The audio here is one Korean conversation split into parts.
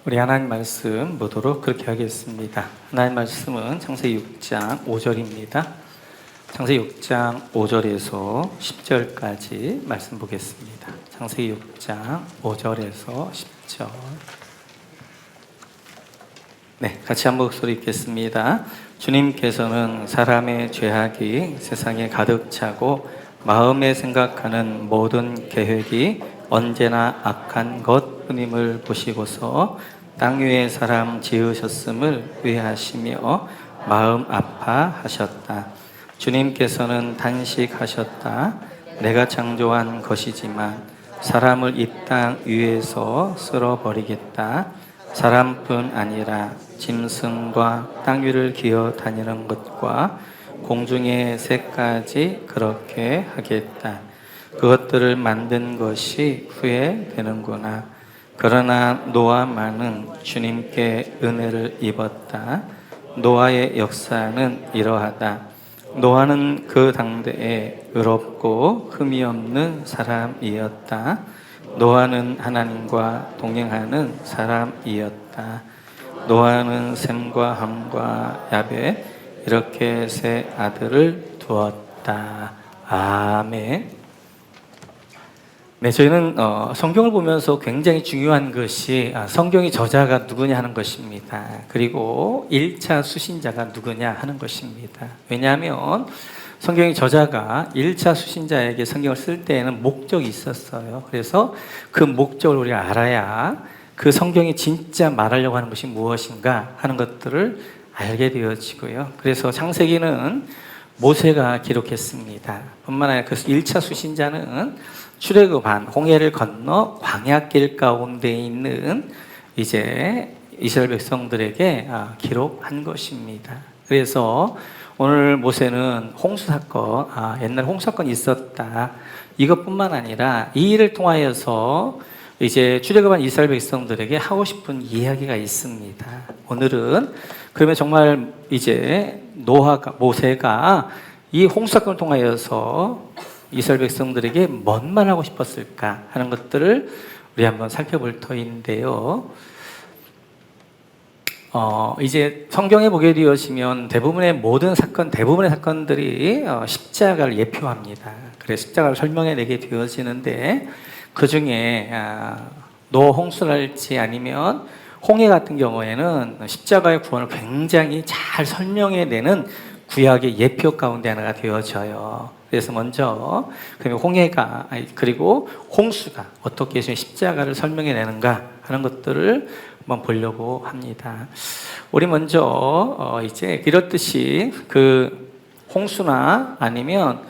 우리 하나님 말씀 보도록 그렇게 하겠습니다. 하나님 말씀은 창세기 6장 5절입니다. 창세기 6장 5절에서 10절까지 말씀 보겠습니다. 창세기 6장 5절에서 10절. 네, 같이 한 목소리 읽겠습니다. 주님께서는 사람의 죄악이 세상에 가득 차고 마음에 생각하는 모든 계획이 언제나 악한 것뿐임을 보시고서 땅 위에 사람 지으셨음을 회하시며 마음 아파하셨다. 주님께서는 단식하셨다. 내가 창조한 것이지만 사람을 이 땅 위에서 쓸어버리겠다. 사람뿐 아니라 짐승과 땅 위를 기어 다니는 것과 공중의 새까지 그렇게 하겠다. 그것들을 만든 것이 후회되는구나. 그러나 노아만은 주님께 은혜를 입었다. 노아의 역사는 이러하다. 노아는 그 당대에 의롭고 흠이 없는 사람이었다. 노아는 하나님과 동행하는 사람이었다. 노아는 셈과 함과 야벳 이렇게 세 아들을 두었다. 아멘. 네, 저희는 성경을 보면서 굉장히 중요한 것이 성경의 저자가 누구냐 하는 것입니다. 그리고 1차 수신자가 누구냐 하는 것입니다. 왜냐하면 성경의 저자가 1차 수신자에게 성경을 쓸 때에는 목적이 있었어요. 그래서 그 목적을 우리가 알아야 그 성경이 진짜 말하려고 하는 것이 무엇인가 하는 것들을 알게 되어지고요. 그래서 창세기는 모세가 기록했습니다. 뿐만 아니라 그 1차 수신자는 출애굽한 홍해를 건너 광야길 가운데 있는 이제 이스라엘 백성들에게 기록한 것입니다. 그래서 오늘 모세는 홍수 사건, 옛날 홍수 사건이 있었다. 이것뿐만 아니라 이 일을 통하여서 이제 출애굽한 이스라엘 백성들에게 하고 싶은 이야기가 있습니다. 오늘은 그러면 정말 이제 모세가 이 홍수 사건을 통하여서 이스라엘 백성들에게 뭔 말 하고 싶었을까 하는 것들을 우리 한번 살펴볼 터인데요. 이제 성경에 보게 되어지면 대부분의 사건들이 십자가를 예표합니다. 그래서 십자가를 설명해내게 되어지는데 그 중에 노아 홍수랄지 아니면 홍해 같은 경우에는 십자가의 구원을 굉장히 잘 설명해내는 구약의 예표 가운데 하나가 되어져요. 그래서 먼저 홍해가 그리고 홍수가 어떻게 십자가를 설명해내는가 하는 것들을 한번 보려고 합니다. 우리 먼저 이제 이렇듯이 그 홍수나 아니면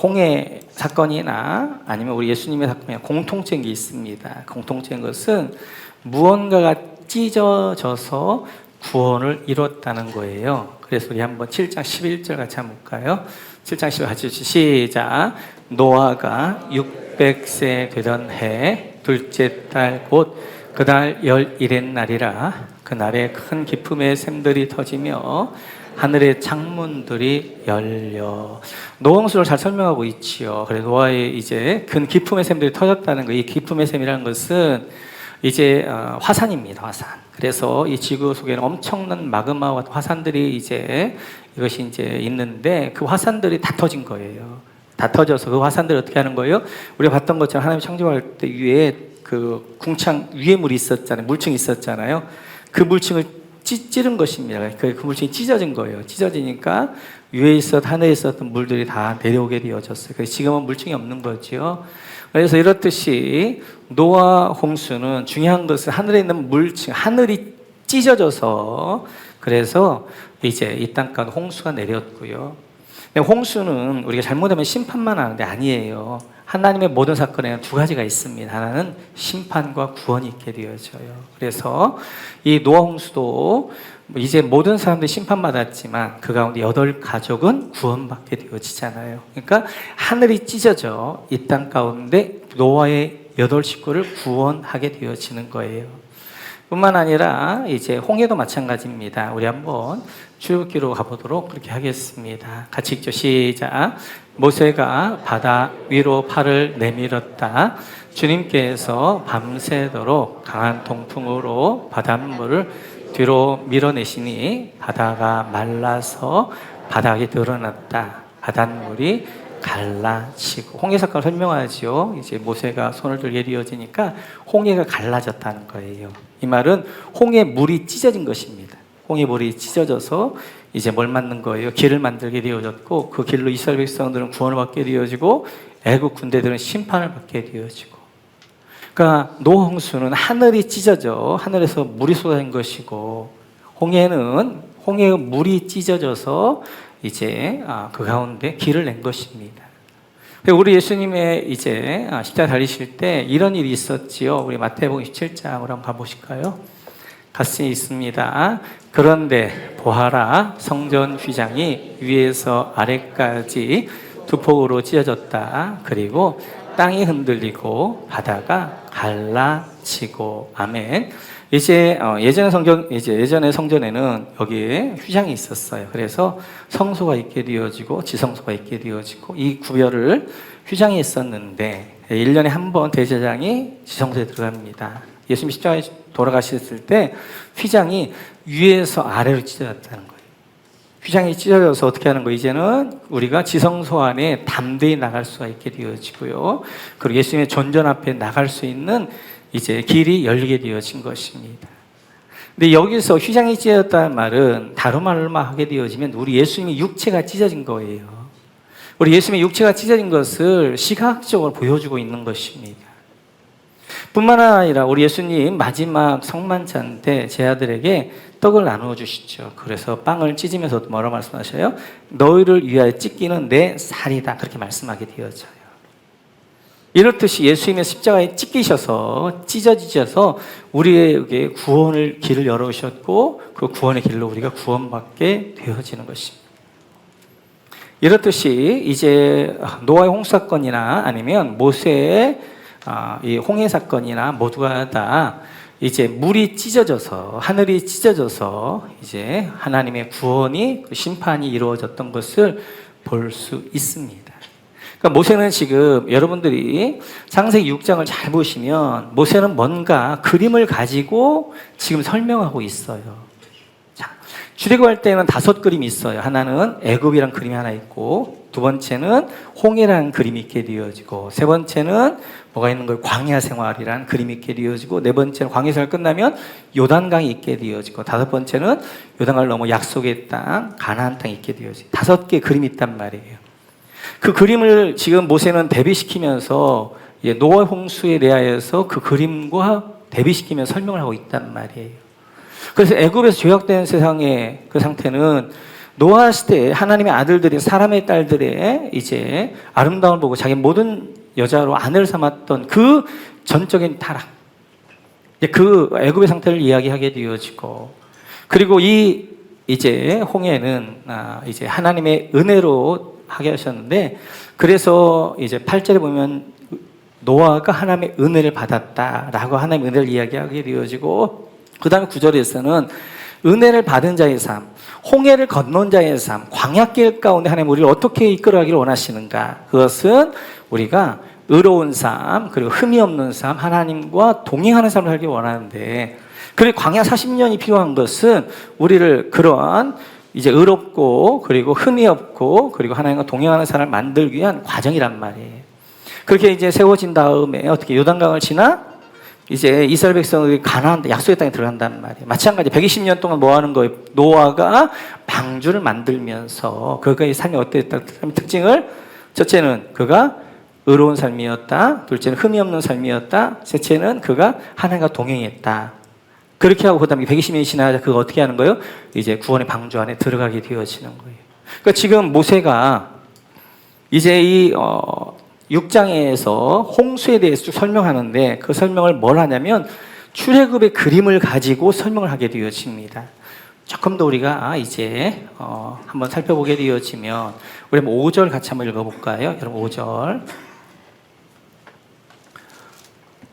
홍해 사건이나 아니면 우리 예수님의 사건이나 공통적인 게 있습니다. 공통적인 것은 무언가가 찢어져서 구원을 이뤘다는 거예요. 그래서 우리 한번 7장 11절 같이 한번 볼까요? 7장 11절 같이 시작. 노아가 600세 되던 해 둘째 달 곧 그달 11의 날이라. 그날에 큰 기쁨의 샘들이 터지며 하늘의 창문들이 열려. 노홍수를 잘 설명하고 있지요. 그래서 노아의 이제 큰 기쁨의 샘들이 터졌다는 거. 이 기쁨의 샘이라는 것은 이제 화산입니다. 화산. 그래서 이 지구 속에는 엄청난 마그마와 화산들이 이것이 있는데 그 화산들이 다 터진 거예요. 다 터져서 그 화산들이 어떻게 하는 거예요? 우리가 봤던 것처럼 하나님 창조할 때 위에 그 궁창 위에 물이 있었잖아요. 물층이 있었잖아요. 그 물층을 찌른 것입니다. 그 물층이 찢어진 거예요. 찢어지니까 위에 하늘에 있었던 물들이 다 내려오게 되어졌어요. 그래서 지금은 물층이 없는 거죠. 그래서 이렇듯이 노아 홍수는 중요한 것은 하늘에 있는 물층, 하늘이 찢어져서 그래서 이제 이 땅 가운데 홍수가 내렸고요. 홍수는 우리가 잘못하면 심판만 하는데 아니에요. 하나님의 모든 사건에는 두 가지가 있습니다. 하나는 심판과 구원이 있게 되어져요. 그래서 이 노아 홍수도 이제 모든 사람들이 심판받았지만 그 가운데 8가족은 구원받게 되어지잖아요. 그러니까 하늘이 찢어져 이 땅 가운데 노아의 8식구를 구원하게 되어지는 거예요. 뿐만 아니라 이제 홍해도 마찬가지입니다. 우리 한번 출애굽기로 가보도록 그렇게 하겠습니다. 같이 읽죠. 시작. 모세가 바다 위로 팔을 내밀었다. 주님께서 밤새도록 강한 동풍으로 바닷물을 뒤로 밀어내시니 바다가 말라서 바닥이 드러났다. 바닷물이 갈라지고, 홍해 사건을 설명하지요. 이제 모세가 손을 들게 되어지니까 홍해가 갈라졌다는 거예요. 이 말은 홍해 물이 찢어진 것입니다. 홍해 물이 찢어져서 이제 뭘 만든 거예요? 길을 만들게 되어졌고, 그 길로 이스라엘 백성들은 구원을 받게 되어지고 애국 군대들은 심판을 받게 되어지고. 그러니까 노홍수는 하늘이 찢어져 하늘에서 물이 쏟아진 것이고, 홍해의 물이 찢어져서 이제 그 가운데 길을 낸 것입니다. 우리 예수님의 이제 십자가 달리실 때 이런 일이 있었지요. 우리 마태복음 17장으로 한번 가보실까요? 같이 있습니다. 그런데 보아라, 성전 휘장이 위에서 아래까지 두 폭으로 찢어졌다. 그리고 땅이 흔들리고 바다가 갈라지고. 아멘. 이제 예전의 성전에는 여기에 휘장이 있었어요. 그래서 성소가 있게 되어지고 지성소가 있게 되어지고, 이 구별을 휘장이 있었는데 1년에 한 번 대제사장이 지성소에 들어갑니다. 예수님 십자가에 돌아가셨을 때 휘장이 위에서 아래로 찢어졌다는 거예요. 휘장이 찢어져서 어떻게 하는 거예요? 이제는 우리가 지성소 안에 담대히 나갈 수가 있게 되어지고요. 그리고 예수님의 존전 앞에 나갈 수 있는 이제 길이 열리게 되어진 것입니다. 근데 여기서 휘장이 찢어졌다는 말은 다른 말로 하게 되어지면 우리 예수님의 육체가 찢어진 거예요. 우리 예수님의 육체가 찢어진 것을 시각적으로 보여주고 있는 것입니다. 뿐만 아니라 우리 예수님 마지막 성만찬 때 제 아들에게 떡을 나누어 주시죠. 그래서 빵을 찢으면서 뭐라고 말씀하셔요? 너희를 위하여 찢기는 내 살이다. 그렇게 말씀하게 되어져요. 이렇듯이 예수님의 십자가에 찢기셔서 찢어지셔서 우리에게 구원을 길을 열어주셨고, 그 구원의 길로 우리가 구원받게 되어지는 것입니다. 이렇듯이 이제 노아의 홍수 사건이나 아니면 모세의 이 홍해 사건이나 모두가 다 이제 물이 찢어져서, 하늘이 찢어져서 이제 하나님의 구원이, 그 심판이 이루어졌던 것을 볼 수 있습니다. 그러니까 모세는 지금 여러분들이 창세기 6장을 잘 보시면 모세는 뭔가 그림을 가지고 지금 설명하고 있어요. 자, 출애굽할 때는 5그림이 있어요. 하나는 애굽이라는 그림이 하나 있고, 두 번째는 홍해라는 그림이 있게 되어지고, 세 번째는 뭐가 있는 거예요? 광야 생활이라는 그림이 있게 되어지고, 네 번째는 광야 생활 끝나면 요단강이 있게 되어지고, 다섯 번째는 요단강을 넘어 약속의 땅, 가나안 땅이 있게 되어지고, 5개의 그림이 있단 말이에요. 그 그림을 지금 모세는 대비시키면서 노아 홍수에 대하여서 그 그림과 대비시키면서 설명을 하고 있단 말이에요. 그래서 애굽에서 죄악된 세상의 그 상태는 노아 시대에 하나님의 아들들이 사람의 딸들의 이제 아름다움을 보고 자기 모든 여자로 아내를 삼았던 그 전적인 타락, 그 애굽의 상태를 이야기하게 되어지고, 그리고 이 이제 홍해는 이제 하나님의 은혜로 하게 하셨는데, 그래서 이제 8절에 보면 노아가 하나님의 은혜를 받았다라고 하나님의 은혜를 이야기하게 되어지고, 그 다음에 9절에서는 은혜를 받은 자의 삶, 홍해를 건넌 자의 삶, 광야길 가운데 하나님 우리를 어떻게 이끌어가기를 원하시는가? 그것은 우리가 의로운 삶, 그리고 흠이 없는 삶, 하나님과 동행하는 삶을 살기 원하는데, 그리고 광야 40년이 필요한 것은 우리를 그러한 이제 의롭고 그리고 흠이 없고 그리고 하나님과 동행하는 사람을 만들기 위한 과정이란 말이에요. 그렇게 이제 세워진 다음에 어떻게 요단강을 지나 이제 이스라엘 백성들이 가나안 약속의 땅에 들어간단 말이에요. 마찬가지 120년 동안 뭐 하는 거예요? 노아가 방주를 만들면서 그가 삶이 어땠다? 특징을, 첫째는 그가 의로운 삶이었다. 둘째는 흠이 없는 삶이었다. 셋째는 그가 하나님과 동행했다. 그렇게 하고 그다음에 120년이 지나자 그가 어떻게 하는 거예요? 이제 구원의 방주 안에 들어가게 되어지는 거예요. 그러니까 지금 모세가 이제 이 6장에서 홍수에 대해서 쭉 설명하는데, 그 설명을 뭘 하냐면 출애굽의 그림을 가지고 설명을 하게 되어집니다. 조금 더 우리가 이제 한번 살펴보게 되어지면, 우리 한번 5절 같이 한번 읽어볼까요? 여러분 5절.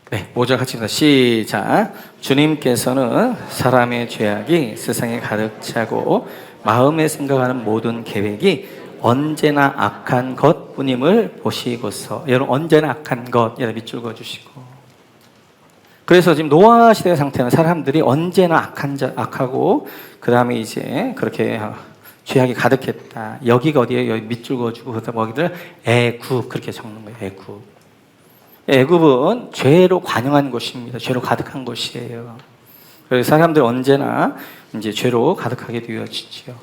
네, 5절 같이 읽습니다. 시작. 주님께서는 사람의 죄악이 세상에 가득 차고 마음에 생각하는 모든 계획이 언제나 악한 것뿐임을 보시고서, 여러분 언제나 악한 것, 여러분 밑줄 그어주시고. 그래서 지금 노아 시대 상태는 사람들이 언제나 악하고 그 다음에 이제 그렇게 죄악이 가득했다. 여기가 어디에 여기 밑줄 그어주고 그다음 거기들 애굽 그렇게 적는 거예요. 애굽. 애굽은 죄로 관영한 곳입니다. 죄로 가득한 곳이에요. 그래서 사람들 언제나 이제 죄로 가득하게 되어지죠.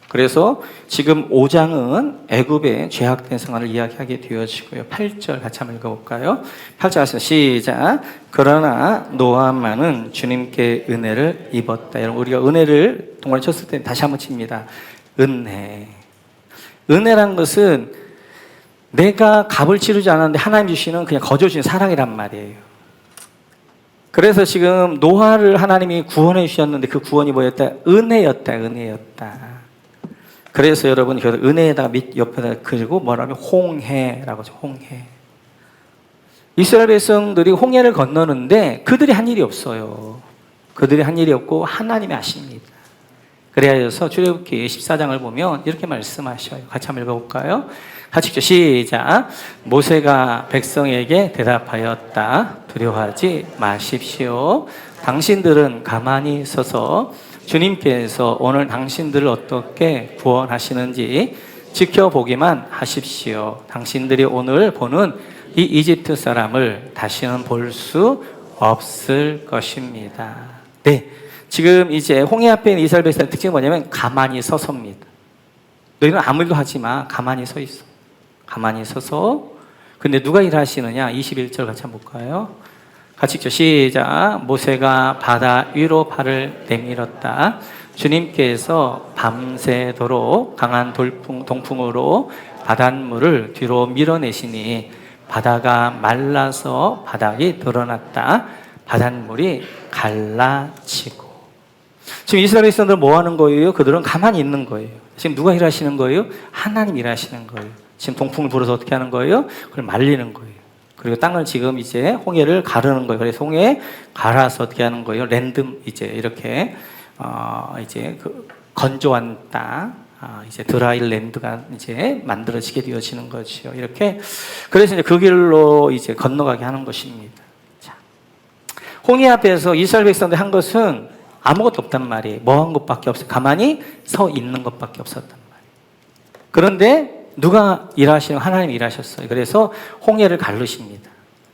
그래서 지금 5장은 애굽의 죄악된 생활을 이야기하게 되어지고요. 8절 같이 한번 읽어볼까요? 8절 하세요. 시작. 그러나 노아만은 주님께 은혜를 입었다. 여러분 우리가 은혜를 동그라미 쳤을 때 다시 한번 칩니다. 은혜. 은혜란 것은 내가 값을 치르지 않았는데 하나님 주시는 그냥 거저 주신 사랑이란 말이에요. 그래서 지금 노아를 하나님이 구원해 주셨는데 그 구원이 뭐였다? 은혜였다. 은혜였다. 그래서 여러분 그 은혜에다가 밑 옆에다 그리고 뭐라면 홍해라고 하죠. 홍해. 이스라엘 백성들이 홍해를 건너는데 그들이 한 일이 없어요. 그들이 한 일이 없고 하나님이 하십니다. 그래서 출애굽기 14장을 보면 이렇게 말씀하셔요. 같이 한번 읽어볼까요? 같이 읽죠. 시작. 모세가 백성에게 대답하였다. 두려워하지 마십시오. 당신들은 가만히 서서 주님께서 오늘 당신들을 어떻게 구원하시는지 지켜보기만 하십시오. 당신들이 오늘 보는 이 이집트 사람을 다시는 볼 수 없을 것입니다. 네, 지금 이제 홍해 앞에 있는 이스라엘 백성의 특징이 뭐냐면 가만히 서서입니다. 너희는 아무 일도 하지 마. 가만히 서 있어. 가만히 서서. 근데 누가 일하시느냐? 21절 같이 한번 볼까요? 같이 읽죠. 시작. 모세가 바다 위로 발을 내밀었다. 주님께서 밤새도록 강한 동풍으로 바닷물을 뒤로 밀어내시니 바다가 말라서 바닥이 드러났다. 바닷물이 갈라지고. 지금 이스라엘 백성들은 뭐 하는 거예요? 그들은 가만히 있는 거예요. 지금 누가 일하시는 거예요? 하나님 일하시는 거예요. 지금 동풍을 불어서 어떻게 하는 거예요? 그걸 말리는 거예요. 그리고 땅을 지금 이제 홍해를 가르는 거예요. 그래서 홍해 갈아서 어떻게 하는 거예요? 랜드 이제 이렇게 이제 그 건조한 땅, 이제 드라이 랜드가 이제 만들어지게 되어지는 거죠. 이렇게 그래서 이제 그 길로 이제 건너가게 하는 것입니다. 자, 홍해 앞에서 이스라엘 백성들 한 것은 아무것도 없단 말이에요. 뭐 한 것밖에 없어요. 가만히 서 있는 것밖에 없었단 말이에요. 그런데 누가 일하시는 하나님이 일하셨어요. 그래서 홍해를 가르십니다.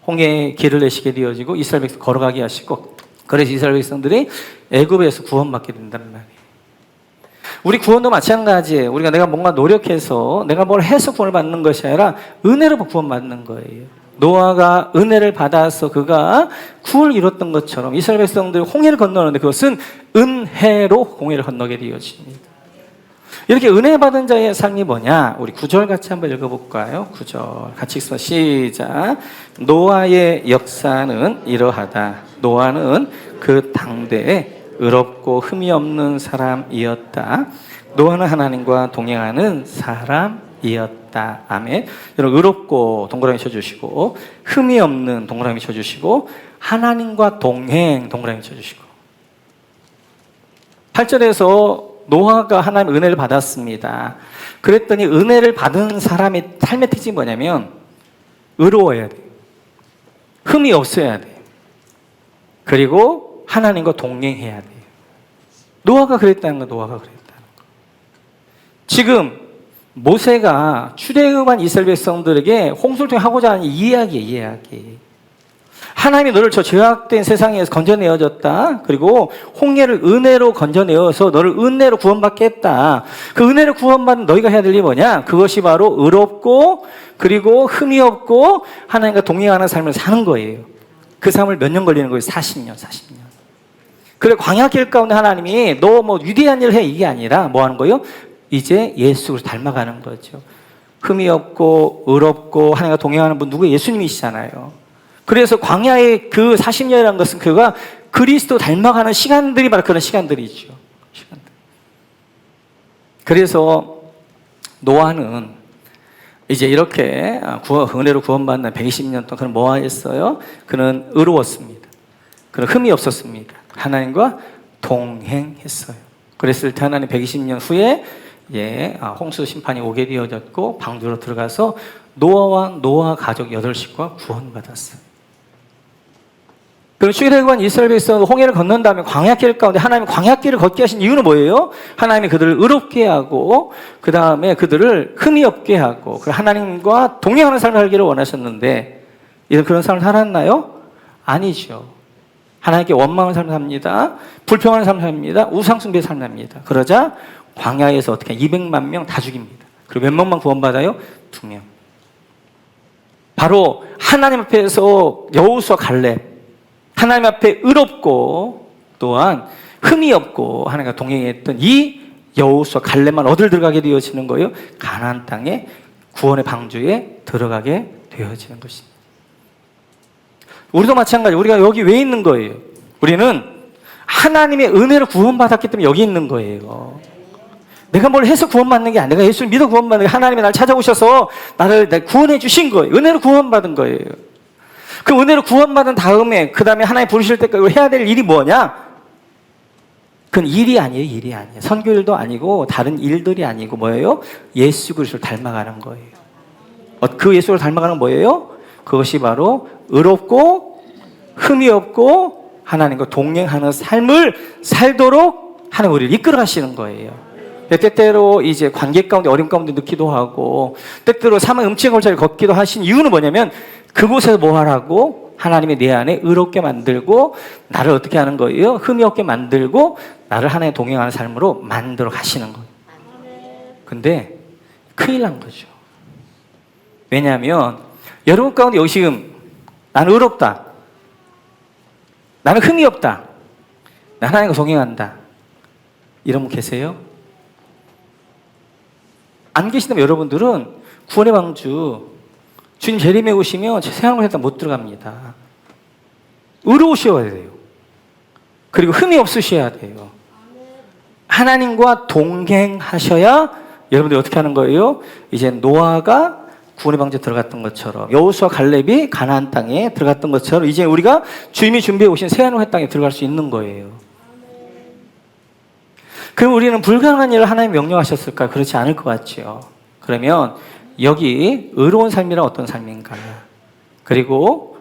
홍해에 길을 내시게 되어지고 이스라엘 백성 걸어가게 하시고 그래서 이스라엘 백성들이 애굽에서 구원받게 된단 말이에요. 우리 구원도 마찬가지예요. 우리가 내가 뭔가 노력해서 내가 뭘 해서 구원을 받는 것이 아니라 은혜로 구원받는 거예요. 노아가 은혜를 받아서 그가 구원을 이뤘던 것처럼 이스라엘 백성들이 홍해를 건너는데 그것은 은혜로 홍해를 건너게 되어집니다. 이렇게 은혜 받은 자의 삶이 뭐냐? 우리 9절 같이 한번 읽어볼까요? 9절 같이 읽어 시작. 노아의 역사는 이러하다. 노아는 그 당대에 의롭고 흠이 없는 사람이었다. 노아는 하나님과 동행하는 사람이었다. 아멘. 여러분 의롭고 동그라미 쳐주시고 흠이 없는 동그라미 쳐주시고 하나님과 동행 동그라미 쳐주시고 8절에서 노아가 하나님의 은혜를 받았습니다. 그랬더니 은혜를 받은 사람의 삶의 특징이 뭐냐면 의로워야 돼요. 흠이 없어야 돼요. 그리고 하나님과 동행해야 돼요. 노아가 그랬다는 거, 노아가 그랬다는 거. 지금 모세가 출애굽한 이스라엘 백성들에게 홍수를 통해 하고자 하는 이야기예요, 이야기. 하나님이 너를 저 죄악된 세상에서 건져내어졌다. 그리고 홍해를 은혜로 건져내어서 너를 은혜로 구원받게 했다. 그 은혜로 구원받은 너희가 해야 될 일이 뭐냐? 그것이 바로 의롭고 그리고 흠이 없고 하나님과 동행하는 삶을 사는 거예요. 그 삶을 몇 년 걸리는 거예요? 40년. 그래 광야길 가운데 하나님이 너 뭐 위대한 일을 해 이게 아니라 뭐 하는 거예요? 이제 예수를 닮아가는 거죠. 흠이 없고 의롭고 하나님과 동행하는 분 누구? 예수님이시잖아요. 그래서 광야의 그 40년이라는 것은 그가 그리스도 닮아가는 시간들이 바로 그런 시간들이죠. 그래서 노아는 이제 이렇게 은혜로 구원받는 120년 동안 그는 뭐 했어요? 그는 의로웠습니다. 그런 흠이 없었습니다. 하나님과 동행했어요. 그랬을 때 하나님 120년 후에 홍수 심판이 오게 되어졌고 방주로 들어가서 노아와 노아 가족 8식구가 구원받았어요. 그리고 출애굽한 이스라엘 백성은 홍해를 건넌 다음에 광야길 가운데 하나님이 광야길을 걷게 하신 이유는 뭐예요? 하나님이 그들을 의롭게 하고 그 다음에 그들을 흠이 없게 하고 하나님과 동행하는 삶을 살기를 원하셨는데 그런 삶을 살았나요? 아니죠. 하나님께 원망하는 삶을 삽니다. 불평하는 삶을 삽니다. 우상숭배의 삶을 삽니다. 그러자 광야에서 어떻게 200만 명 다 죽입니다. 그리고 몇 명만 구원받아요? 2명. 바로 하나님 앞에서 여호수아 갈렙, 하나님 앞에 의롭고 또한 흠이 없고 하나님과 동행했던 이 여호수아 갈렙만 어딜 들어가게 되어지는 거예요? 가나안 땅에 구원의 방주에 들어가게 되어지는 것입니다. 우리도 마찬가지. 우리가 여기 왜 있는 거예요? 우리는 하나님의 은혜로 구원받았기 때문에 여기 있는 거예요. 내가 뭘 해서 구원받는 게 아니라 내가 예수를 믿어 구원받는 게 하나님이 나를 찾아오셔서 나를 구원해 주신 거예요. 은혜로 구원받은 거예요. 그 은혜로 구원받은 다음에 그 다음에 하나님 부르실 때까지 해야 될 일이 뭐냐? 그건 일이 아니에요. 일이 아니에요. 선교일도 아니고 다른 일들이 아니고 뭐예요? 예수 그리스도를 닮아가는 거예요. 그 예수를 닮아가는 뭐예요? 그것이 바로 의롭고 흠이 없고 하나님과 동행하는 삶을 살도록 하나님 우리를 이끌어 가시는 거예요. 때때로 이제 관계 가운데 어려움 가운데 넣기도 하고 때때로 사망 음침한 골짜기를 걷기도 하신 이유는 뭐냐면 그곳에서 뭐 하라고? 하나님이 내 안에 의롭게 만들고 나를 어떻게 하는 거예요? 흠이 없게 만들고 나를 하나님 동행하는 삶으로 만들어 가시는 거예요. 근데 큰일 난 거죠. 왜냐하면 여러분 가운데 여기 지금 나는 의롭다, 나는 흠이 없다, 나는 하나님과 동행한다 이런 분 계세요? 안 계시다면 여러분들은 구원의 방주 주님 재림에 오시면 세상을 했다 못 들어갑니다. 의로우셔야 돼요. 그리고 흠이 없으셔야 돼요. 하나님과 동행하셔야 여러분들이 어떻게 하는 거예요? 이제 노아가 구원의 방주에 들어갔던 것처럼 여호수아 갈렙이 가나안 땅에 들어갔던 것처럼 이제 우리가 주님이 준비해 오신 새하늘의 땅에 들어갈 수 있는 거예요. 그럼 우리는 불가능한 일을 하나님 명령하셨을까요? 그렇지 않을 것 같죠. 그러면 여기 의로운 삶이란 어떤 삶인가? 그리고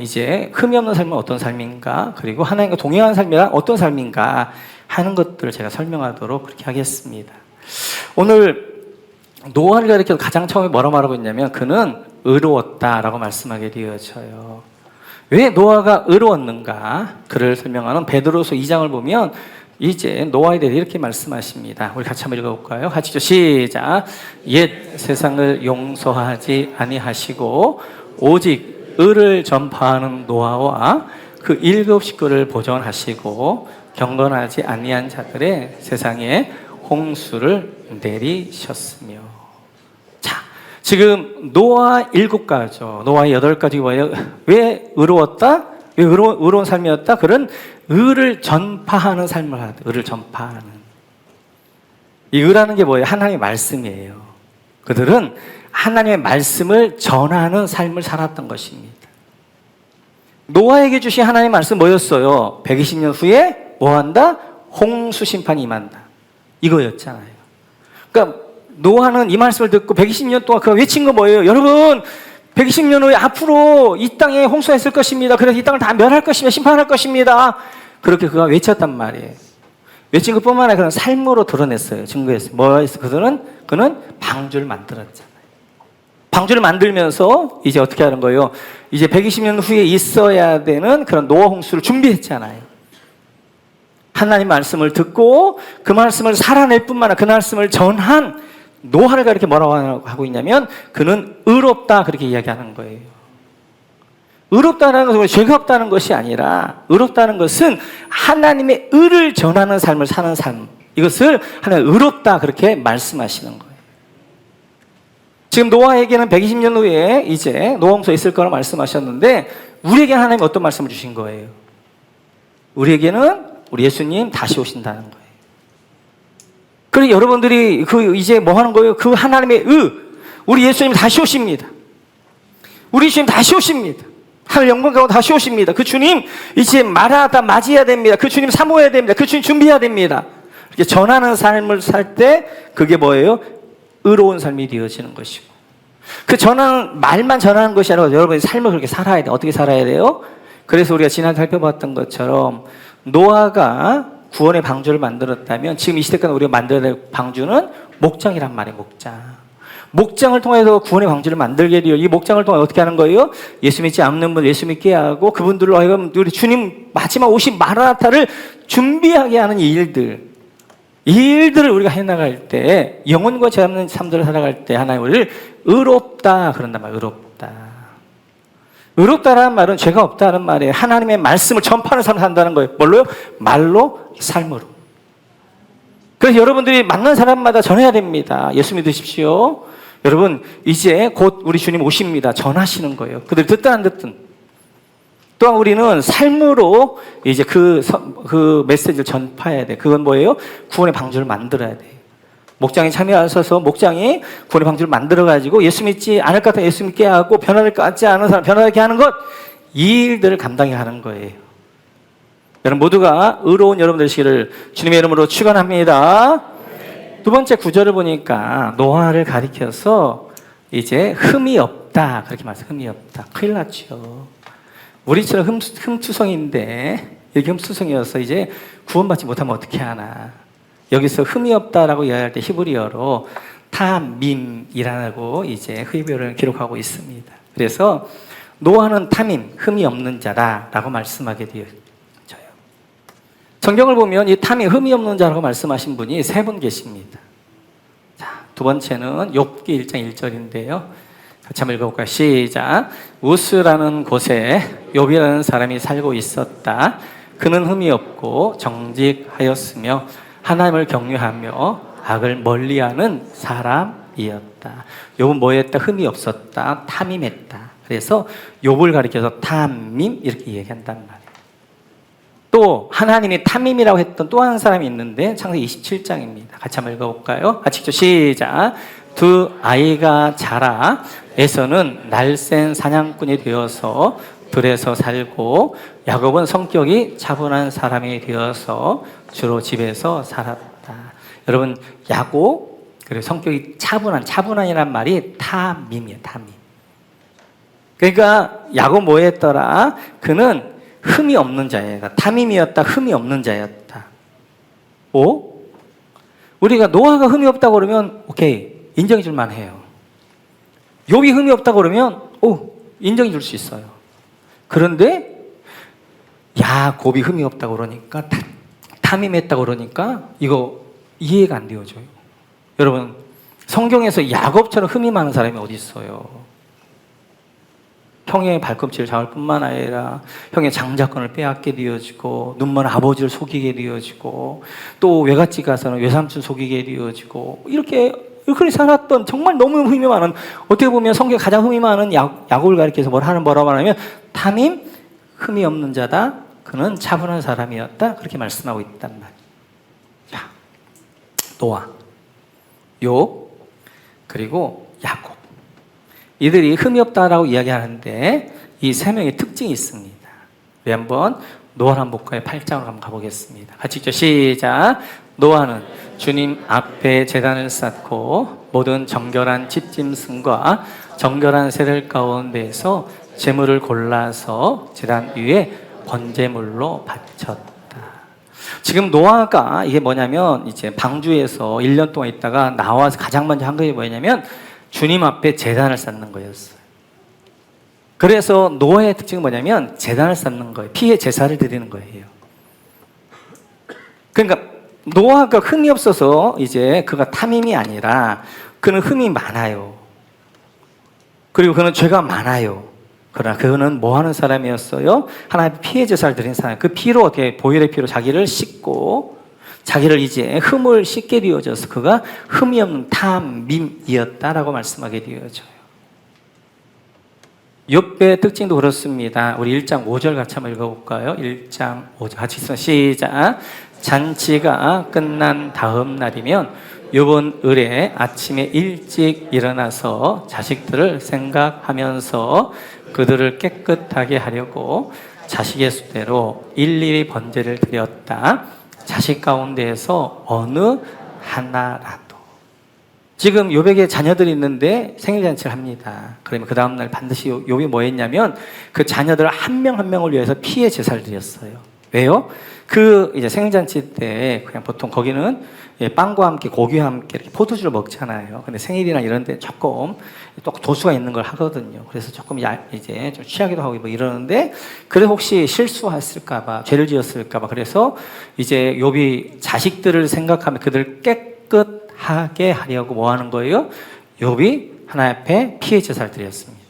이제 흠이 없는 삶은 어떤 삶인가? 그리고 하나님과 동행하는 삶이란 어떤 삶인가? 하는 것들을 제가 설명하도록 그렇게 하겠습니다. 오늘 노아를 가리켜서 가장 처음에 뭐라 말하고 있냐면 그는 의로웠다라고 말씀하게 되어져요. 왜 노아가 의로웠는가? 그를 설명하는 베드로서 2장을 보면 이제 노아에 대해 이렇게 말씀하십니다. 우리 같이 한번 읽어볼까요? 같이죠. 시작. 옛 세상을 용서하지 아니하시고 오직 의를 전파하는 노아와 그 7 식구를 보존하시고 경건하지 아니한 자들의 세상에 홍수를 내리셨으며. 자, 지금 노아 7가죠. 노아 8가지 뭐예요? 왜 의로웠다? 왜 의로운 삶이었다? 그런 의를 전파하는 삶을 하다. 의를 전파하는. 이 의라는 게 뭐예요? 하나님의 말씀이에요. 그들은 하나님의 말씀을 전하는 삶을 살았던 것입니다. 노아에게 주신 하나님의 말씀 뭐였어요? 120년 후에 뭐 한다? 홍수 심판이 임한다. 이거였잖아요. 그러니까 노아는 이 말씀을 듣고 120년 동안 그가 외친 거 뭐예요? 여러분 120년 후에 앞으로 이 땅에 홍수가 있을 것입니다. 그래서 이 땅을 다 멸할 것입니다. 심판할 것입니다. 그렇게 그가 외쳤단 말이에요. 외친 것뿐만 아니라 그런 삶으로 드러냈어요. 증거했어요. 뭐였어요? 그는 방주를 만들었잖아요. 방주를 만들면서 이제 어떻게 하는 거예요? 이제 120년 후에 있어야 되는 그런 노아 홍수를 준비했잖아요. 하나님 말씀을 듣고 그 말씀을 살아낼 뿐만 아니라 그 말씀을 전한 노아를 가리켜 뭐라고 하고 있냐면 그는 의롭다 그렇게 이야기하는 거예요. 의롭다는 것은 죄가 없다는 것이 아니라 의롭다는 것은 하나님의 의를 전하는 삶을 사는 삶. 이것을 하나님 의롭다 그렇게 말씀하시는 거예요. 지금 노아에게는 120년 후에 이제 노홍수가 있을 거라고 말씀하셨는데 우리에게 하나님 어떤 말씀을 주신 거예요? 우리에게는 우리 예수님 다시 오신다는 거예요. 그리고 여러분들이 이제 뭐 하는 거예요? 그 하나님의 우리 예수님 다시 오십니다. 우리 예수님 다시 오십니다. 하늘 영광 가운데 다시 오십니다. 그 주님 이제 말하다 맞이해야 됩니다. 그 주님 사모해야 됩니다. 그 주님 준비해야 됩니다. 이렇게 전하는 삶을 살 때 그게 뭐예요? 의로운 삶이 되어지는 것이고, 그 전하는 말만 전하는 것이 아니라 여러분이 삶을 그렇게 살아야 돼요. 어떻게 살아야 돼요? 그래서 우리가 지난 살펴봤던 것처럼 노아가 구원의 방주를 만들었다면 지금 이 시대까지 우리가 만들어야 될 방주는 목장이란 말이에요. 목장을 통해서 구원의 방주를 만들게 돼요. 이 목장을 통해 어떻게 하는 거예요? 예수 믿지 않는 분 예수 믿게 하고, 그분들로 하여금 우리 주님 마지막 오신 마라나타를 준비하게 하는 이 일들을 우리가 해나갈 때, 영혼과 죄 없는 삶들을 살아갈 때 하나님 우리를 의롭다 그런단 말이에요. 의롭다라는 말은 죄가 없다는 말이에요. 하나님의 말씀을 전파하는 삶을 산다는 거예요. 뭘로요? 말로, 삶으로. 그래서 여러분들이 만난 사람마다 전해야 됩니다. 예수 믿으십시오. 여러분 이제 곧 우리 주님 오십니다. 전하시는 거예요. 그들이 듣든 안 듣든. 또한 우리는 삶으로 이제 그 메시지를 전파해야 돼. 그건 뭐예요? 구원의 방주를 만들어야 돼. 목장에 참여하셔서 목장이 구원의 방주를 만들어가지고 예수 믿지 않을 것 같아 예수 믿게 하고, 변화를 갖지 않은 사람 변화하게 하는 것, 이 일들을 감당해 하는 거예요. 여러분 모두가 의로운 여러분 되시기를 주님의 이름으로 축원합니다. 두 번째 구절을 보니까 노아를 가리켜서 이제 흠이 없다 그렇게 말해요. 흠이 없다. 큰일 났죠. 우리처럼 흠투성인데 이렇게 흠투성이어서 이제 구원받지 못하면 어떻게 하나. 여기서 흠이 없다라고 이야기할 때 히브리어로 타밈이라고 이제 히브리어를 기록하고 있습니다. 그래서 노아는 타밈, 흠이 없는 자다라고 말씀하게 되어져요. 성경을 보면 이 탐이 흠이 없는 자라고 말씀하신 분이 3분 계십니다. 자, 두 번째는 욥기 1장 1절인데요. 같이 한번 읽어볼까요? 시작. 우스라는 곳에 욥이라는 사람이 살고 있었다. 그는 흠이 없고 정직하였으며 하나님을 경외하며 악을 멀리하는 사람이었다. 욥은 뭐했다? 흠이 없었다. 탐임했다. 그래서 욥을 가리켜서 탐임 이렇게 얘기한단 말이에요. 또 하나님이 탐임이라고 했던 또 한 사람이 있는데 창세기 27장입니다. 같이 한번 읽어볼까요? 같이 읽죠. 시작. 두 아이가 자라 에서는 날쌘 사냥꾼이 되어서 들에서 살고, 야곱은 성격이 차분한 사람이 되어서 주로 집에서 살았다. 여러분 야곱 그리고 성격이 차분한이란 말이 탐임이에요. 탐임. 그러니까 야곱 뭐 했더라? 그는 흠이 없는 자였다. 탐임이었다. 흠이 없는 자였다. 오? 우리가 노아가 흠이 없다고 그러면 오케이 인정해 줄 만해요. 욥이 흠이 없다고 그러면 인정해 줄 수 있어요. 그런데 야곱이 흠이 없다고 그러니까, 탐임했다고 그러니까 이거 이해가 안 되어져요. 여러분 성경에서 야곱처럼 흠이 많은 사람이 어디 있어요? 형의 발꿈치를 잡을 뿐만 아니라 형의 장자권을 빼앗게 되어지고, 눈먼 아버지를 속이게 되어지고, 또 외갓집 가서는 외삼촌 속이게 되어지고, 이렇게 살았던 정말 너무 흠이 많은, 어떻게 보면 성경에 가장 흠이 많은 야곱을 가리켜서 뭐라고 말하면 탐임, 흠이 없는 자다. 그는 차분한 사람이었다. 그렇게 말씀하고 있단 말이에요. 자, 노아, 욥, 그리고 야곱. 이들이 흠이 없다라고 이야기하는데 이 3명의 특징이 있습니다. 우리 한번 노아를 한번 볼까요? 8장으로 한번 가보겠습니다. 같이 읽죠. 시작. 노아는 주님 앞에 제단을 쌓고 모든 정결한 찢짐승과 정결한 새들 가운데에서 제물을 골라서 제단 위에 번제물로 바쳤다. 지금 노아가 이게 뭐냐면 이제 방주에서 1년 동안 있다가 나와서 가장 먼저 한 것이 뭐냐면 주님 앞에 제단을 쌓는 거였어요. 그래서 노아의 특징은 뭐냐면 제단을 쌓는 거예요. 피의 제사를 드리는 거예요. 그러니까 노아가 흠이 없어서 이제 그가 탐임이 아니라 그는 흠이 많아요. 그리고 그는 죄가 많아요. 그러나 그는 뭐 하는 사람이었어요? 하나님의 피의 제사를 드린 사람. 그 피로 어떻게 보혈의 피로 자기를 씻고 자기를 이제 흠을 씻게 되어져서 그가 흠이 없는 탐임이었다라고 말씀하게 되어져요. 욥의 특징도 그렇습니다. 우리 1장 5절 같이 한번 읽어볼까요? 1장 5절 같이 있어. 시작. 잔치가 끝난 다음 날이면 욥은 을에 아침에 일찍 일어나서 자식들을 생각하면서 그들을 깨끗하게 하려고 자식의 수대로 일일이 번제를 드렸다. 자식 가운데에서 어느 하나라도. 지금 욥에게 자녀들이 있는데 생일잔치를 합니다. 그러면 그 다음날 반드시 욥이 뭐 했냐면 그 자녀들 한 명 한 명을 위해서 피의 제사를 드렸어요. 왜요? 그 이제 생일잔치 때 그냥 보통 거기는 빵과 함께 고기와 함께 이렇게 포도주를 먹잖아요. 근데 생일이나 이런 데 조금 또 도수가 있는 걸 하거든요. 그래서 조금 이제 좀 취하기도 하고 뭐 이러는데, 그래 혹시 실수했을까봐, 죄를 지었을까봐, 그래서 이제 욥이 자식들을 생각하면 그들을 깨끗하게 하려고 뭐 하는 거예요? 욥이 하나님 앞에 피의 제사를 드렸습니다.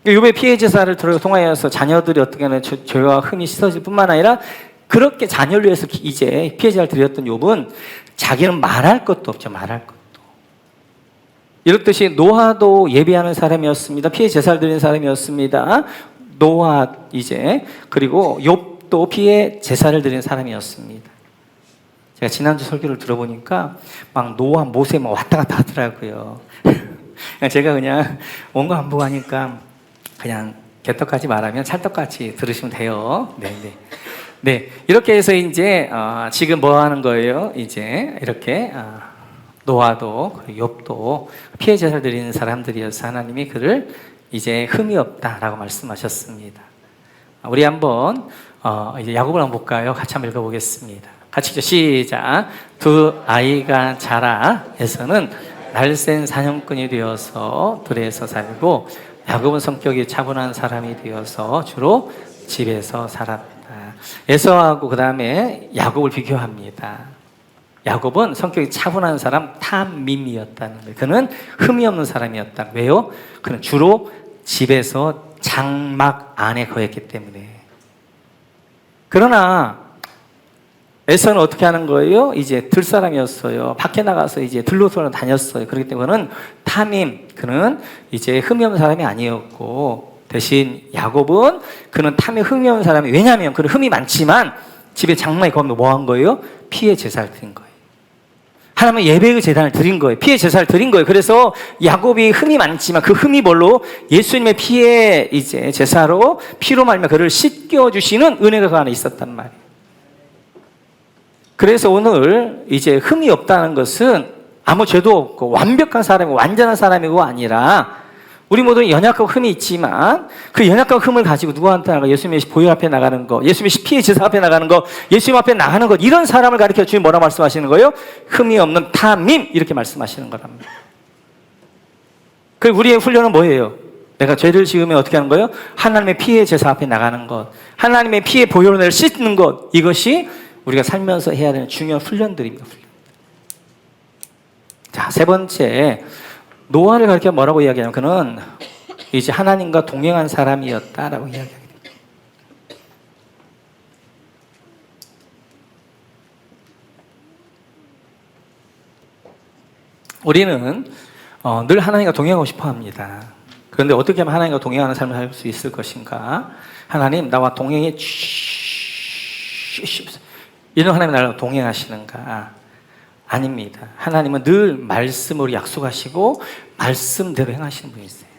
욥의 피의 제사를 통하여서 자녀들이 어떻게 하면 죄와 흠이 씻어질 뿐만 아니라, 그렇게 자녀를 위해서 이제 피의 제사를 드렸던 욥은 자기는 말할 것도 없죠. 말할 것도. 이렇듯이 노아도 예배하는 사람이었습니다. 피의 제사를 드리는 사람이었습니다. 노아 이제, 그리고 욥도 피의 제사를 드리는 사람이었습니다. 제가 지난주 설교를 들어보니까 막 노아, 모세 막 왔다 갔다 하더라고요. 제가 그냥 원고 안 보고 하니까 그냥 개떡같이 말하면 찰떡같이 들으시면 돼요. 네, 이렇게 해서 이제 지금 뭐 하는 거예요? 이제 이렇게 노아도 욥도 피해 제사를 드리는 사람들이어서 하나님이 그를 이제 흠이 없다라고 말씀하셨습니다. 우리 한번 이제 야곱을 한번 볼까요? 같이 한번 읽어보겠습니다. 같이 시작. 두 아이가 자라에서는 날쌘 사냥꾼이 되어서 들에서 살고, 야곱은 성격이 차분한 사람이 되어서 주로 집에서 살았다. 에서하고 그 다음에 야곱을 비교합니다. 야곱은 성격이 차분한 사람, 탐밈이었다는 거예요. 그는 흠이 없는 사람이었다. 왜요? 그는 주로 집에서 장막 안에 거했기 때문에. 그러나 에서는 어떻게 하는 거예요? 이제 들사람이었어요. 밖에 나가서 이제 들로서로 다녔어요. 그렇기 때문에 그는 탐임, 그는 이제 흠이 없는 사람이 아니었고, 대신 야곱은 그는 탐에 흠이 없는 사람이, 왜냐하면 그는 흠이 많지만 집에 장막에 거하면 뭐 한 거예요? 피의 제사를 드린 거예요. 하나님은 예배의 제단을 드린 거예요. 피의 제사를 드린 거예요. 그래서 야곱이 흠이 많지만 그 흠이 뭘로? 예수님의 피의 이제 제사로, 피로 말미암아 그를 씻겨 주시는 은혜가 그 안에 있었단 말이에요. 그래서 오늘 이제 흠이 없다는 것은 아무 죄도 없고 완벽한 사람이고 완전한 사람이고 아니라, 우리 모두는 연약하고 흠이 있지만 그 연약하고 흠을 가지고 누구한테 나가? 예수님의 보혈 앞에 나가는 거, 예수님의 피의 제사 앞에 나가는 거, 예수님 앞에 나가는 것, 이런 사람을 가리켜 주님 뭐라 말씀하시는 거예요? 흠이 없는 탐임, 이렇게 말씀하시는 거랍니다. 그 우리의 훈련은 뭐예요? 내가 죄를 지으면 어떻게 하는 거예요? 하나님의 피의 제사 앞에 나가는 것, 하나님의 피의 보혈로 내를 씻는 것, 이것이 우리가 살면서 해야 되는 중요한 훈련들입니다. 자, 세 번째, 노아를 가리켜 뭐라고 이야기하냐면 그는 이제 하나님과 동행한 사람이었다라고 이야기합니다. 우리는 늘 하나님과 동행하고 싶어 합니다. 그런데 어떻게 하면 하나님과 동행하는 삶을 살 수 있을 것인가? 하나님, 나와 동행해 주시옵소서. 이런 하나님 나랑 동행하시는가? 아닙니다. 하나님은 늘 말씀으로 약속하시고 말씀대로 행하시는 분이세요.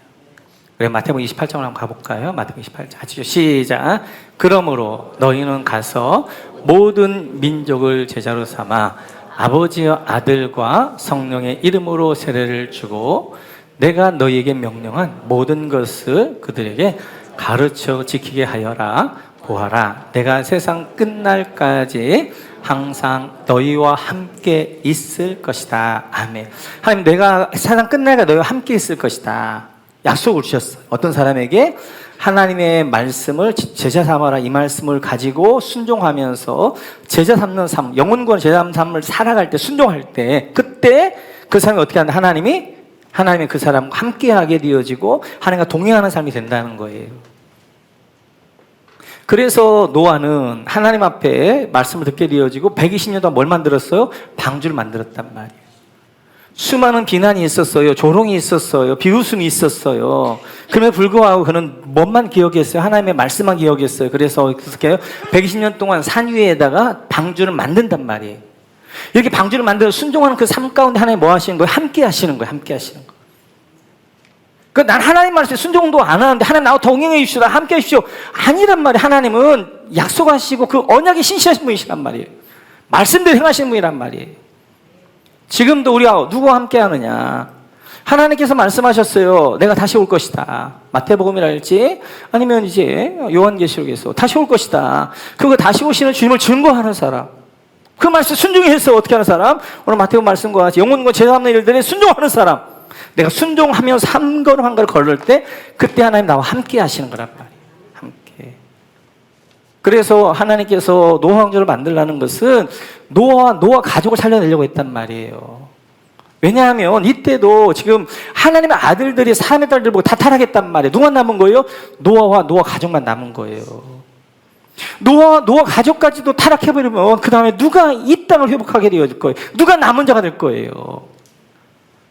그래, 마태복음 28장을 한번 가볼까요? 마태복음 28장 같이 시작. 그러므로 너희는 가서 모든 민족을 제자로 삼아 아버지와 아들과 성령의 이름으로 세례를 주고 내가 너희에게 명령한 모든 것을 그들에게 가르쳐 지키게 하여라. 보아라, 내가 세상 끝날까지 항상 너희와 함께 있을 것이다. 아멘. 하나님, 내가 세상 끝날까지 너희와 함께 있을 것이다. 약속을 주셨어요. 어떤 사람에게? 하나님의 말씀을 제자 삼아라, 이 말씀을 가지고 순종하면서 제자 삼는 삶, 영혼권 제자 삼는 삶을 살아갈 때, 순종할 때, 그때 그 사람이 어떻게 하는데? 하나님이 그 사람과 함께하게 되어지고 하나님과 동행하는 삶이 된다는 거예요. 그래서 노아는 하나님 앞에 말씀을 듣게 되어지고 120년 동안 뭘 만들었어요? 방주를 만들었단 말이에요. 수많은 비난이 있었어요. 조롱이 있었어요. 비웃음이 있었어요. 그럼에도 불구하고 그는 뭔만 기억했어요? 하나님의 말씀만 기억했어요. 그래서 어떻게 해요? 120년 동안 산 위에다가 방주를 만든단 말이에요. 이렇게 방주를 만들어 순종하는 그 삶 가운데 하나님 뭐 하시는 거예요? 함께 하시는 거예요. 함께 하시는 거예요. 난 하나님 말씀에 순종도 안 하는데 하나님 나와 동행해 주시다 함께 해주시오 아니란 말이에요. 하나님은 약속하시고 그 언약에 신실하신 분이시란 말이에요. 말씀대로 행하시는 분이란 말이에요. 지금도 우리가 누구와 함께 하느냐, 하나님께서 말씀하셨어요. 내가 다시 올 것이다. 마태복음이랄지 아니면 이제 요한계시록에서 다시 올 것이다. 그거 다시 오시는 주님을 증거하는 사람, 그 말씀 순종해서 어떻게 하는 사람, 오늘 마태복음 말씀과 같이 영혼과 제사하는 일들에 순종하는 사람, 내가 순종하면서 한 걸음 한 걸음 걸을 때 그때 하나님 나와 함께 하시는 거란 말이에요. 함께. 그래서 하나님께서 노아 왕조를 만들라는 것은 노아 가족을 살려내려고 했단 말이에요. 왜냐하면 이때도 지금 하나님의 아들들이 사람의 딸들 보고 다 타락했단 말이에요. 누가 남은 거예요? 노아와 노아 가족만 남은 거예요. 노아 가족까지도 타락해버리면 그 다음에 누가 이 땅을 회복하게 되어질 거예요? 누가 남은 자가 될 거예요?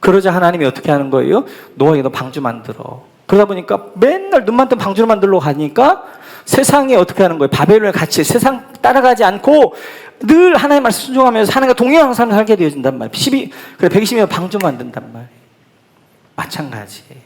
그러자 하나님이 어떻게 하는 거예요? 노아에게도 방주 만들어. 그러다 보니까 맨날 눈만 뜨면 방주를 만들러 가니까 세상에 어떻게 하는 거예요? 바벨론에 같이 세상 따라가지 않고 늘 하나님 말씀 순종하면서 하나님과 동행하는 삶을 살게 되어진단 말이에요. 120이면 방주 만든단 말이에요. 마찬가지예요.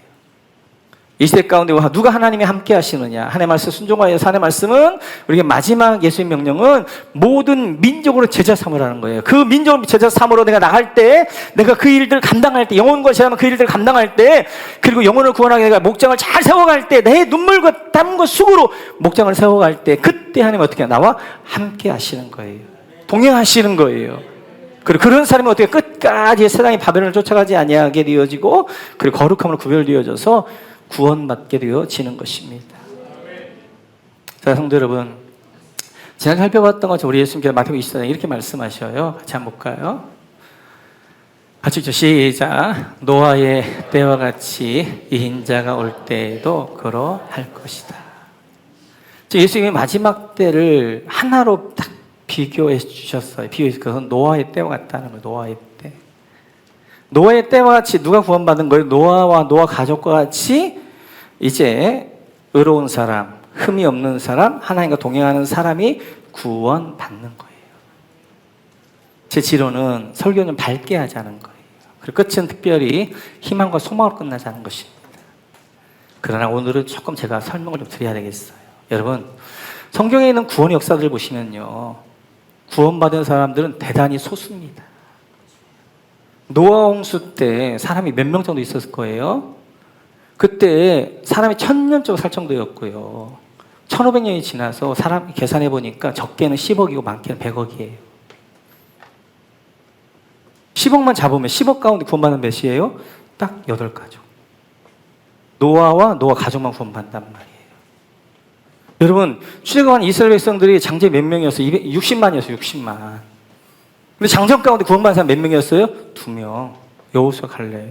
이 시대 가운데 누가 하나님이 함께 하시느냐, 하나님의 말씀 순종하여서 하나님의 말씀은 우리에게 마지막 예수의 명령은 모든 민족으로 제자 삼으라는 거예요. 그 민족을 제자 삼으로 내가 나갈 때, 내가 그 일들을 감당할 때, 영혼과 제하면 그 일들을 감당할 때, 그리고 영혼을 구원하게 내가 목장을 잘 세워갈 때, 내 눈물과 땀과 수고로 목장을 세워갈 때, 그때 하나님 어떻게 나와 함께 하시는 거예요. 동행하시는 거예요. 그리고 그런 사람이 어떻게 끝까지 세상의 바벨론을 쫓아가지 아니하게 되어지고, 그리고 거룩함으로 구별되어져서 구원받게 되어지는 것입니다. 자, 성도 여러분, 지난 살펴봤던 것처럼 우리 예수님께서 마태복음 24장에 이렇게 말씀하셔요. 같이 한번 볼까요? 같이 시작. 노아의 때와 같이 이 인자가 올 때에도 그러할 것이다. 예수님이 마지막 때를 하나로 딱 비교해 주셨어요. 비교해서 그것은 노아의 때와 같다는 거예요. 노아의 때. 노아의 때와 같이 누가 구원받은 거예요? 노아와 노아 가족과 같이 이제 의로운 사람, 흠이 없는 사람, 하나님과 동행하는 사람이 구원받는 거예요. 제 지론은 설교는 밝게 하자는 거예요. 그리고 끝은 특별히 희망과 소망으로 끝나자는 것입니다. 그러나 오늘은 조금 제가 설명을 좀 드려야 되겠어요. 여러분, 성경에 있는 구원의 역사들을 보시면요, 구원받은 사람들은 대단히 소수입니다. 노아 홍수 때 사람이 몇 명 정도 있었을 거예요. 그때 사람이 1000년 정도 살 정도였고요. 1500년이 지나서 사람 계산해 보니까 적게는 10억이고 많게는 100억이에요. 10억만 잡으면 10억 가운데 구원받는 몇이에요? 딱 8가족. 노아와 노아 가족만 구원받는단 말이에요. 여러분, 출애굽한 이스라엘 백성들이 장제 몇 명이었어요? 60만이었어요. 60만. 근데 장정 가운데 구원받은 사람 몇 명이었어요? 2명. 여호수아, 갈렙.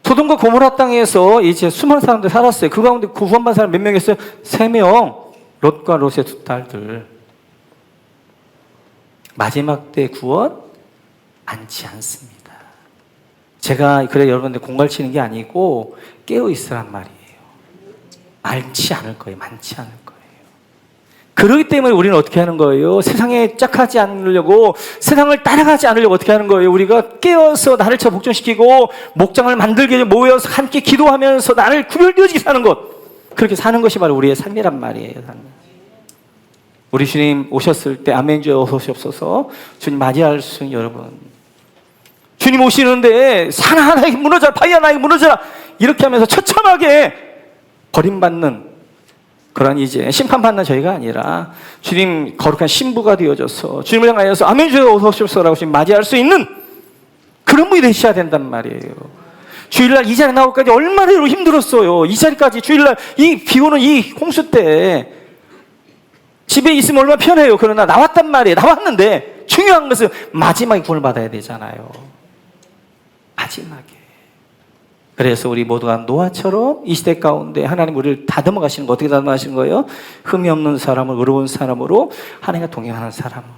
소돔과 고모라 땅에서 이제 수많은 사람들 살았어요. 그 가운데 구원받은 사람 몇 명이었어요? 3명. 롯과 롯의 2딸들. 마지막 때 구원 많지 않습니다. 제가 그래 여러분들 공갈 치는 게 아니고 깨어 있으란 말이에요. 많지 않을 거예요. 많지 않을 거예요. 그렇기 때문에 우리는 어떻게 하는 거예요? 세상에 짝하지 않으려고, 세상을 따라가지 않으려고 어떻게 하는 거예요? 우리가 깨어서 나를 저 복종시키고 목장을 만들게 모여서 함께 기도하면서 나를 구별되어지게 사는 것, 그렇게 사는 것이 바로 우리의 삶이란 말이에요. 우리 주님 오셨을 때 아멘 주여 어서 오시옵소서. 주님 맞이할 수 있는 여러분, 주님 오시는데 산 하나에게 무너져라, 바위 하나에게 무너져라 이렇게 하면서 처참하게 버림받는 그런 이제 심판받는 저희가 아니라 주님 거룩한 신부가 되어져서 주님을 향하여서 아멘 주여 어서 오십시오라고 주님 맞이할 수 있는 그런 분이 되셔야 된단 말이에요. 주일날 이 자리에 나올까지 얼마나 힘들었어요. 이 자리까지 주일날 이 비 오는 이 홍수 때 집에 있으면 얼마나 편해요. 그러나 나왔단 말이에요. 나왔는데 중요한 것은 마지막에 구원을 받아야 되잖아요. 마지막에. 그래서 우리 모두가 노아처럼 이 시대 가운데 하나님 우리를 다듬어 가시는 거, 어떻게 다듬어 가시는 거예요? 흠이 없는 사람을 의로운 사람으로, 하나님과 동행하는 사람으로,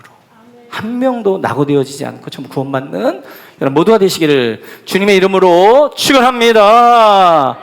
한 명도 낙오되어지지 않고 전부 구원받는 여러분 모두가 되시기를 주님의 이름으로 축원합니다.